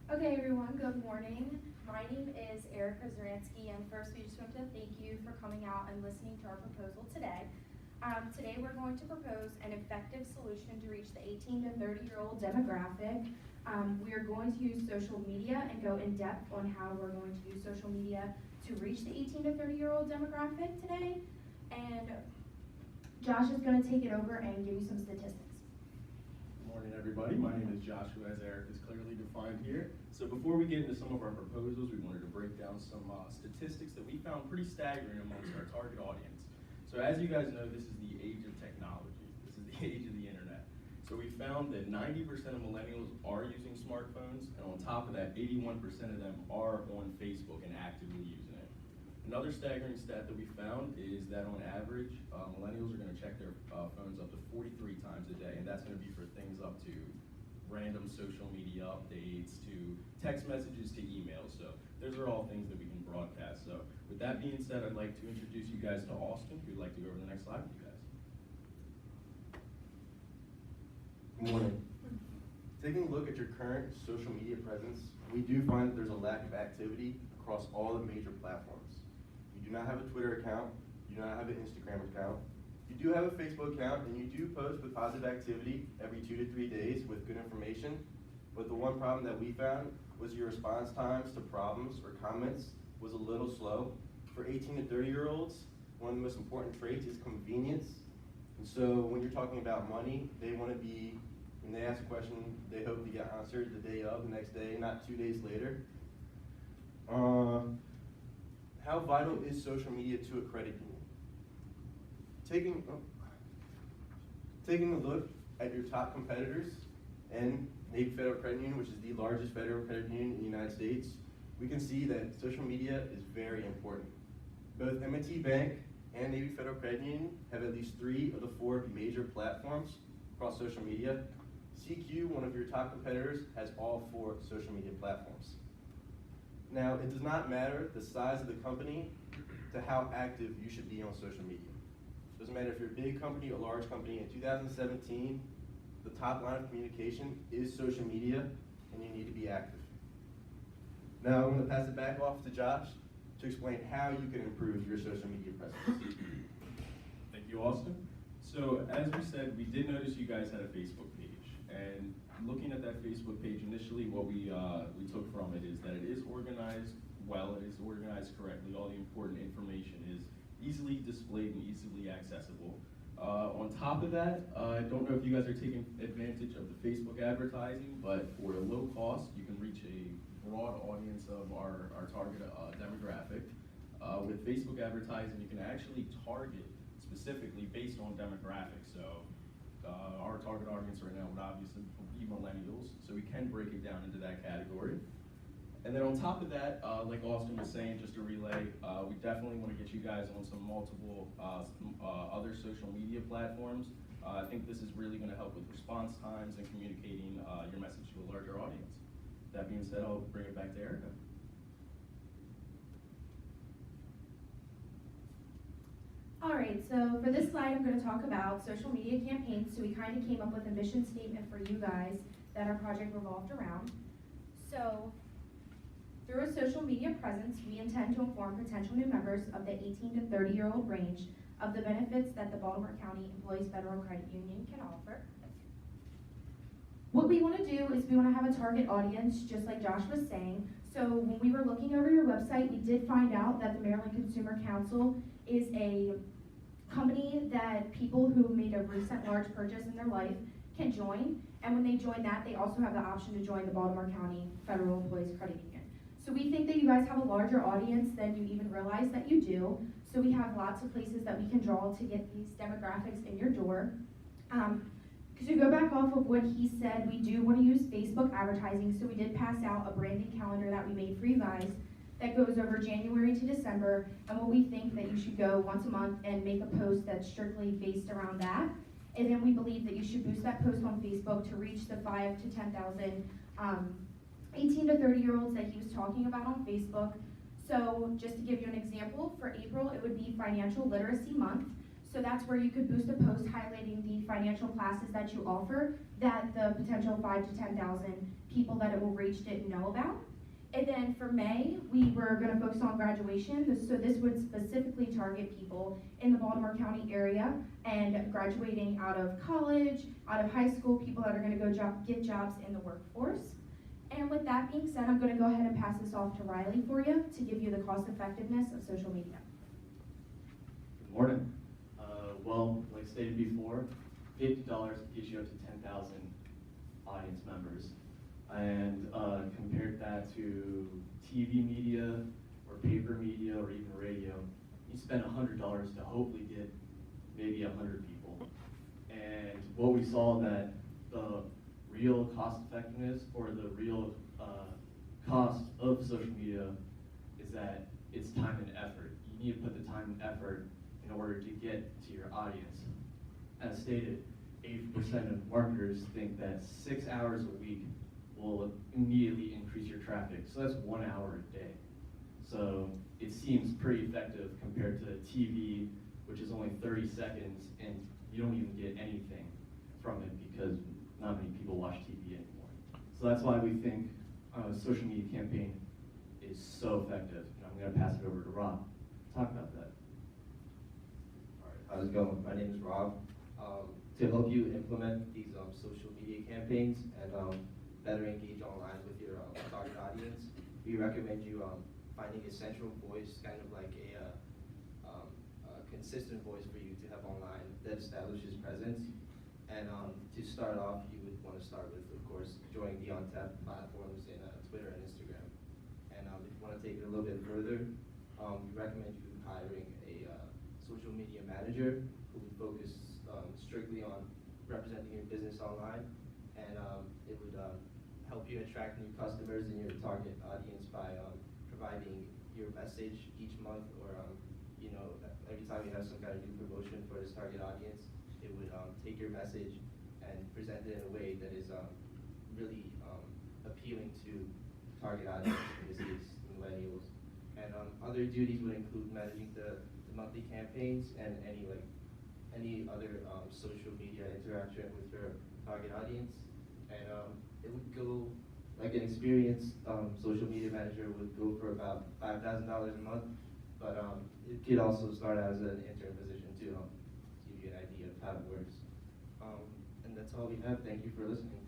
Okay, everyone, good morning. My name is Erica Zaransky, and first we just want to thank you for coming out and listening to our proposal today. Today we're going to propose an effective solution to reach the 18 to 30-year-old demographic. We are going to use social media and go in depth on how we're going to use social media to reach the 18 to 30-year-old demographic today. And Josh is going to take it over and give you some statistics. Good morning, everybody. My name is Joshua, as Eric is clearly defined here. So before we get into some of our proposals, we wanted to break down some statistics that we found pretty staggering amongst our target audience. So as you guys know, this is the age of technology. This is the age of the internet. So we found that 90% of millennials are using smartphones, and on top of that, 81% of them are on Facebook and actively using it. Another staggering stat that we found is that on average, millennials are going to check their phones up to 43 times a day, and that's going to be for things up to random social media updates, to text messages, to emails. So those are all things that we can broadcast. So with that being said, I'd like to introduce you guys to Austin, who'd like to go over the next slide with you guys. Good morning. Taking a look at your current social media presence, we do find that there's a lack of activity across all the major platforms. You do not have a Twitter account, you do not have an Instagram account, you do have a Facebook account, and you do post with positive activity every 2 to 3 days with good information, but the one problem that we found was your response times to problems or comments was a little slow. For 18 to 30-year-olds, one of the most important traits is convenience. And so when you're talking about money, they want to be, when they ask a question, they hope to get answered the day of, the next day, not 2 days later. How vital is social media to a credit union? Taking a look at your top competitors and Navy Federal Credit Union, which is the largest federal credit union in the United States, we can see that social media is very important. Both M&T Bank and Navy Federal Credit Union have at least 3 of the 4 major platforms across social media. CQ, one of your top competitors, has all 4 social media platforms. Now, it does not matter the size of the company to how active you should be on social media. It doesn't matter if you're a big company or large company. In 2017, the top line of communication is social media, and you need to be active. Now, I'm going to pass it back off to Josh to explain how you can improve your social media presence. Thank you, Austin. So as we said, we did notice you guys had a Facebook page. And looking at that Facebook page, initially what we took from it is that it is organized well, it is organized correctly. All the important information is easily displayed and easily accessible. On top of that, I don't know if you guys are taking advantage of the Facebook advertising, but for a low cost, you can reach a broad audience of our target demographic. With Facebook advertising, you can actually target specifically based on demographics. So our target audience right now would obviously be millennials, so we can break it down into that category. And then on top of that, like Austin was saying, just to relay, we definitely want to get you guys on some multiple other social media platforms. I think this is really going to help with response times and communicating your message to a larger audience. That being said, I'll bring it back to Erica. All right, so for this slide, I'm going to talk about social media campaigns. So we kind of came up with a mission statement for you guys that our project revolved around. So through a social media presence, we intend to inform potential new members of the 18 to 30-year-old range of the benefits that the Baltimore County Employees Federal Credit Union can offer. What we want to do is we want to have a target audience, just like Josh was saying. So when we were looking over your website, we did find out that the Maryland Consumer Council is a company that people who made a recent large purchase in their life can join. And when they join that, they also have the option to join the Baltimore County Federal Employees Credit Union. So we think that you guys have a larger audience than you even realize that you do. So we have lots of places that we can draw to get these demographics in your door. To go back off of what he said, we do want to use Facebook advertising. So we did pass out a branding calendar that we made for you guys that goes over January to December, and what we think that you should go once a month and make a post that's strictly based around that. And then we believe that you should boost that post on Facebook to reach the 5 to 10,000 18 to 30-year-olds that he was talking about on Facebook. So just to give you an example, for April, it would be Financial Literacy Month. So So that's where you could boost a post highlighting the financial classes that you offer that the potential 5,000 to 10,000 people that it will reach didn't know about. And then for May, we were going to focus on graduation. So this would specifically target people in the Baltimore County area and graduating out of college, out of high school, people that are going to go get jobs in the workforce. And with that being said, I'm going to go ahead and pass this off to Riley for you to give you the cost effectiveness of social media. Good morning. Well, like stated before, $50 gets you up to 10,000 audience members. And compared that to TV media or paper media or even radio, you spend $100 to hopefully get maybe 100 people. And what we saw that the real cost effectiveness or the real cost of social media is that it's time and effort. You need to put the time and effort in order to get to your audience. As stated, 80% of marketers think that 6 hours a week will immediately increase your traffic. So that's 1 hour a day. So it seems pretty effective compared to TV, which is only 30 seconds, and you don't even get anything from it because not many people watch TV anymore. So that's why we think a social media campaign is so effective. And I'm going to pass it over to Rob to talk about that. All right, how's it going? My name is Rob. To help you implement these social media campaigns and better engage online with your target audience, we recommend you finding a central voice, kind of like a consistent voice for you to have online that establishes presence. And to start off, you would want to start with, of course, joining the on-tap platforms in Twitter and Instagram. And if you want to take it a little bit further, we recommend you hiring a social media manager who would focus strictly on representing your business online, and it would help you attract new customers in your target audience by providing your message each month, or every time you have some kind of new promotion for this target audience, it would take your message and present it in a way that is really appealing to target audience, in this case, millennials. And other duties would include managing the monthly campaigns and any other social media interaction with your target audience. And it would go, like an experienced social media manager would go for about $5,000 a month, but it could also start as an intern position too, to give you an idea of how it works. And that's all we have. Thank you for listening.